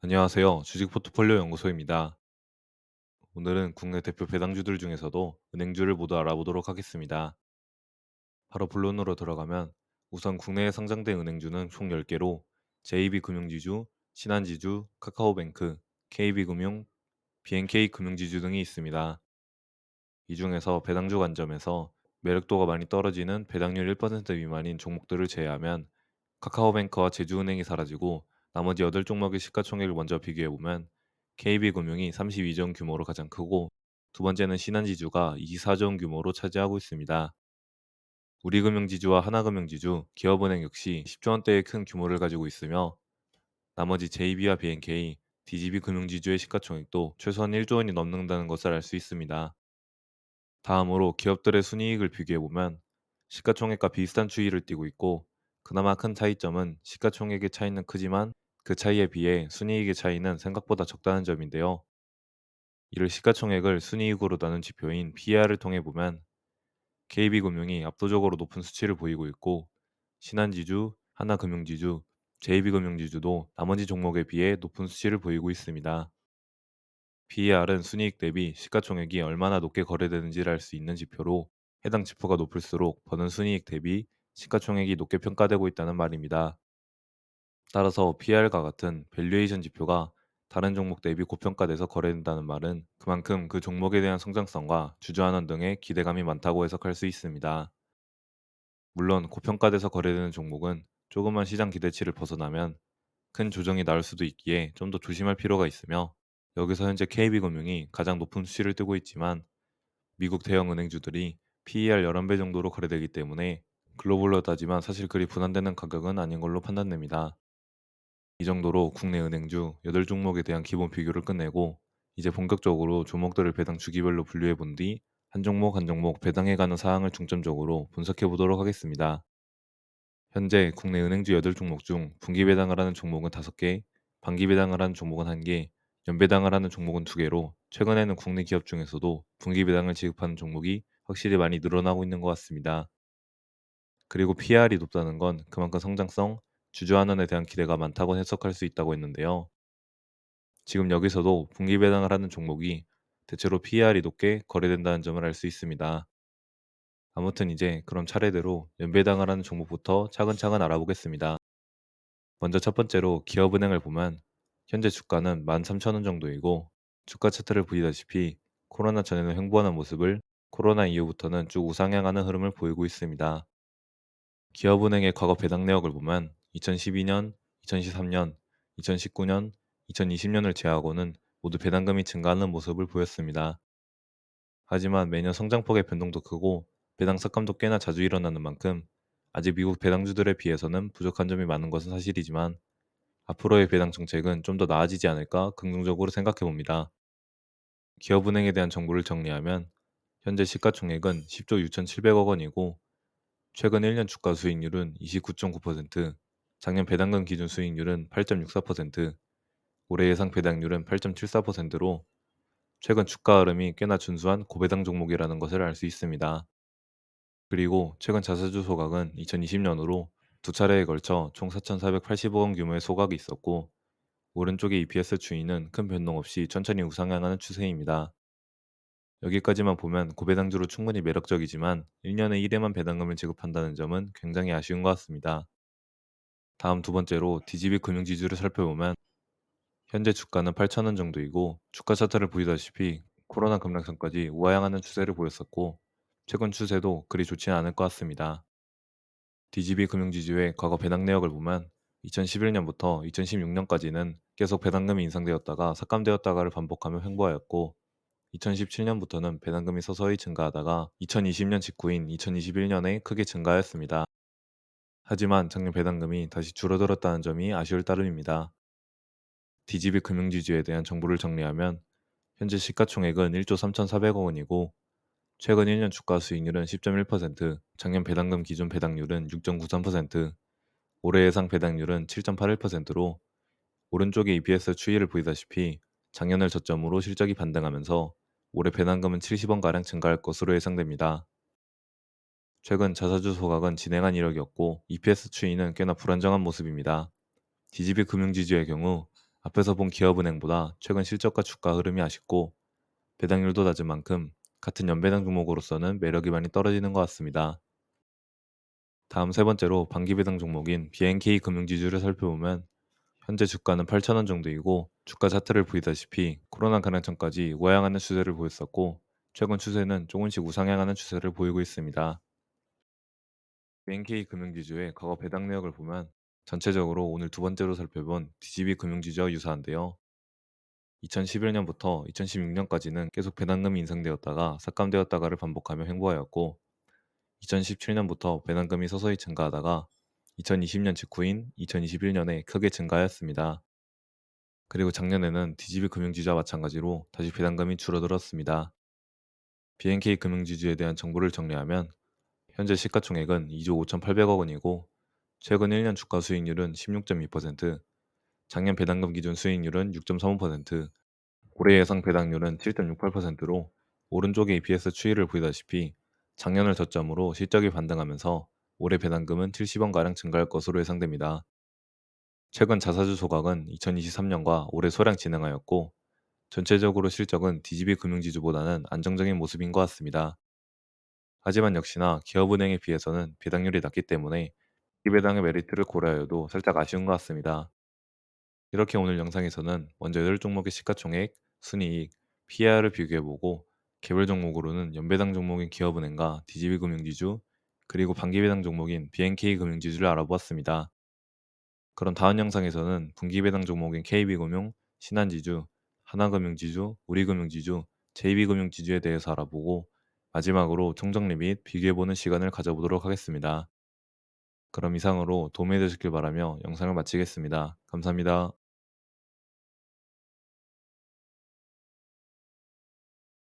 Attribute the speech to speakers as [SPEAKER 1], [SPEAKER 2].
[SPEAKER 1] 안녕하세요. 주식 포트폴리오 연구소입니다. 오늘은 국내 대표 배당주들 중에서도 은행주를 모두 알아보도록 하겠습니다. 바로 본론으로 들어가면 우선 국내에 상장된 은행주는 총 10개로 JB금융지주, 신한지주, 카카오뱅크, KB금융, BNK금융지주 등이 있습니다. 이 중에서 배당주 관점에서 매력도가 많이 떨어지는 배당률 1% 미만인 종목들을 제외하면 카카오뱅크와 제주은행이 사라지고 나머지 8종목의 시가총액을 먼저 비교해보면 KB금융이 32조 원 규모로 가장 크고 두 번째는 신한지주가 24조 원 규모로 차지하고 있습니다. 우리금융지주와 하나금융지주, 기업은행 역시 10조 원대의 큰 규모를 가지고 있으며 나머지 JB와 BNK, DGB금융지주의 시가총액도 최소한 1조 원이 넘는다는 것을 알 수 있습니다. 다음으로 기업들의 순이익을 비교해보면 시가총액과 비슷한 추이를 띠고 있고 그나마 큰 차이점은 시가총액의 차이는 크지만 그 차이에 비해 순이익의 차이는 생각보다 적다는 점인데요. 이를 시가총액을 순이익으로 나눈 지표인 PER을 통해 보면 KB금융이 압도적으로 높은 수치를 보이고 있고 신한지주, 하나금융지주, JB금융지주도 나머지 종목에 비해 높은 수치를 보이고 있습니다. PER은 순이익 대비 시가총액이 얼마나 높게 거래되는지를 알 수 있는 지표로 해당 지표가 높을수록 버는 순이익 대비 시가총액이 높게 평가되고 있다는 말입니다. 따라서 PER과 같은 밸류에이션 지표가 다른 종목 대비 고평가돼서 거래된다는 말은 그만큼 그 종목에 대한 성장성과 주주환원 등의 기대감이 많다고 해석할 수 있습니다. 물론 고평가돼서 거래되는 종목은 조금만 시장 기대치를 벗어나면 큰 조정이 나올 수도 있기에 좀 더 조심할 필요가 있으며 여기서 현재 KB금융이 가장 높은 수치를 뜨고 있지만 미국 대형 은행주들이 PER 11배 정도로 거래되기 때문에 글로벌로 따지면 사실 그리 분한되는 가격은 아닌 걸로 판단됩니다. 이 정도로 국내 은행주 8종목에 대한 기본 비교를 끝내고 이제 본격적으로 종목들을 배당 주기별로 분류해 본 뒤 한 종목 한 종목 배당해 가는 사항을 중점적으로 분석해 보도록 하겠습니다. 현재 국내 은행주 8종목 중 분기 배당을 하는 종목은 5개, 반기 배당을 하는 종목은 1개, 연배당을 하는 종목은 2개로 최근에는 국내 기업 중에서도 분기 배당을 지급하는 종목이 확실히 많이 늘어나고 있는 것 같습니다. 그리고 PR이 높다는 건 그만큼 성장성, 주주환원에 대한 기대가 많다고 해석할 수 있다고 했는데요. 지금 여기서도 분기 배당을 하는 종목이 대체로 PR이 높게 거래된다는 점을 알 수 있습니다. 아무튼 이제 그럼 차례대로 연배당을 하는 종목부터 차근차근 알아보겠습니다. 먼저 첫 번째로 기업은행을 보면 현재 주가는 13,000원 정도이고 주가 차트를 보시다시피 코로나 전에는 횡보하는 모습을 코로나 이후부터는 쭉 우상향하는 흐름을 보이고 있습니다. 기업은행의 과거 배당 내역을 보면 2012년, 2013년, 2019년, 2020년을 제외하고는 모두 배당금이 증가하는 모습을 보였습니다. 하지만 매년 성장폭의 변동도 크고 배당 삭감도 꽤나 자주 일어나는 만큼 아직 미국 배당주들에 비해서는 부족한 점이 많은 것은 사실이지만 앞으로의 배당 정책은 좀 더 나아지지 않을까 긍정적으로 생각해 봅니다. 기업은행에 대한 정보를 정리하면 현재 시가총액은 10조 6,700억 원이고 최근 1년 주가 수익률은 29.9%, 작년 배당금 기준 수익률은 8.64%, 올해 예상 배당률은 8.74%로 최근 주가 흐름이 꽤나 준수한 고배당 종목이라는 것을 알 수 있습니다. 그리고 최근 자사주 소각은 2020년으로 두 차례에 걸쳐 총 4,480억 원 규모의 소각이 있었고 오른쪽의 EPS 추이는 큰 변동 없이 천천히 우상향하는 추세입니다. 여기까지만 보면 고배당주로 충분히 매력적이지만 1년에 1회만 배당금을 지급한다는 점은 굉장히 아쉬운 것 같습니다. 다음 두 번째로 DGB 금융지주를 살펴보면 현재 주가는 8,000원 정도이고 주가 차트를 보시다시피 코로나 급락 전까지 우하향하는 추세를 보였었고 최근 추세도 그리 좋지는 않을 것 같습니다. DGB 금융지주의 과거 배당 내역을 보면 2011년부터 2016년까지는 계속 배당금이 인상되었다가 삭감되었다가를 반복하며 횡보하였고 2017년부터는 배당금이 서서히 증가하다가 2020년 직후인 2021년에 크게 증가하였습니다. 하지만 작년 배당금이 다시 줄어들었다는 점이 아쉬울 따름입니다. DGB 금융지주에 대한 정보를 정리하면 현재 시가총액은 1조 3,400억 원이고 최근 1년 주가 수익률은 10.1%, 작년 배당금 기준 배당률은 6.93%, 올해 예상 배당률은 7.81%로 오른쪽의 EPS 추이를 보이다시피 작년을 저점으로 실적이 반등하면서 올해 배당금은 70원가량 증가할 것으로 예상됩니다. 최근 자사주 소각은 진행한 이력이었고 EPS 추이는 꽤나 불안정한 모습입니다. DGB 금융지주의 경우 앞에서 본 기업은행보다 최근 실적과 주가 흐름이 아쉽고 배당률도 낮은 만큼 같은 연배당 종목으로서는 매력이 많이 떨어지는 것 같습니다. 다음 세 번째로 반기 배당 종목인 BNK 금융지주를 살펴보면 현재 주가는 8,000원 정도이고 주가 차트를 보이다시피 코로나 가능 전까지 우하향하는 추세를 보였었고 최근 추세는 조금씩 우상향하는 추세를 보이고 있습니다. BNK 금융지주의 과거 배당 내역을 보면 전체적으로 오늘 두 번째로 살펴본 DGB 금융지주와 유사한데요. 2011년부터 2016년까지는 계속 배당금이 인상되었다가 삭감되었다가를 반복하며 횡보하였고 2017년부터 배당금이 서서히 증가하다가 2020년 직후인 2021년에 크게 증가하였습니다. 그리고 작년에는 DGB 금융지주와 마찬가지로 다시 배당금이 줄어들었습니다. BNK 금융지주에 대한 정보를 정리하면 현재 시가총액은 2조 5,800억 원이고 최근 1년 주가 수익률은 16.2%, 작년 배당금 기준 수익률은 6.35%, 올해 예상 배당률은 7.68%로 오른쪽의 EPS 추이를 보이다시피 작년을 저점으로 실적이 반등하면서 올해 배당금은 70원가량 증가할 것으로 예상됩니다. 최근 자사주 소각은 2023년과 올해 소량 진행하였고 전체적으로 실적은 DGB 금융지주보다는 안정적인 모습인 것 같습니다. 하지만 역시나 기업은행에 비해서는 배당률이 낮기 때문에 이 배당의 메리트를 고려하여도 살짝 아쉬운 것 같습니다. 이렇게 오늘 영상에서는 먼저 8종목의 시가총액, 순이익, PER을 비교해보고 개별 종목으로는 연배당 종목인 기업은행과 DGB금융지주, 그리고 반기배당 종목인 BNK금융지주를 알아보았습니다. 그럼 다음 영상에서는 분기배당 종목인 KB금융, 신한지주, 하나금융지주, 우리금융지주, JB금융지주에 대해서 알아보고 마지막으로 총정리 및 비교해보는 시간을 가져보도록 하겠습니다. 그럼 이상으로 도움이 되셨길 바라며 영상을 마치겠습니다. 감사합니다.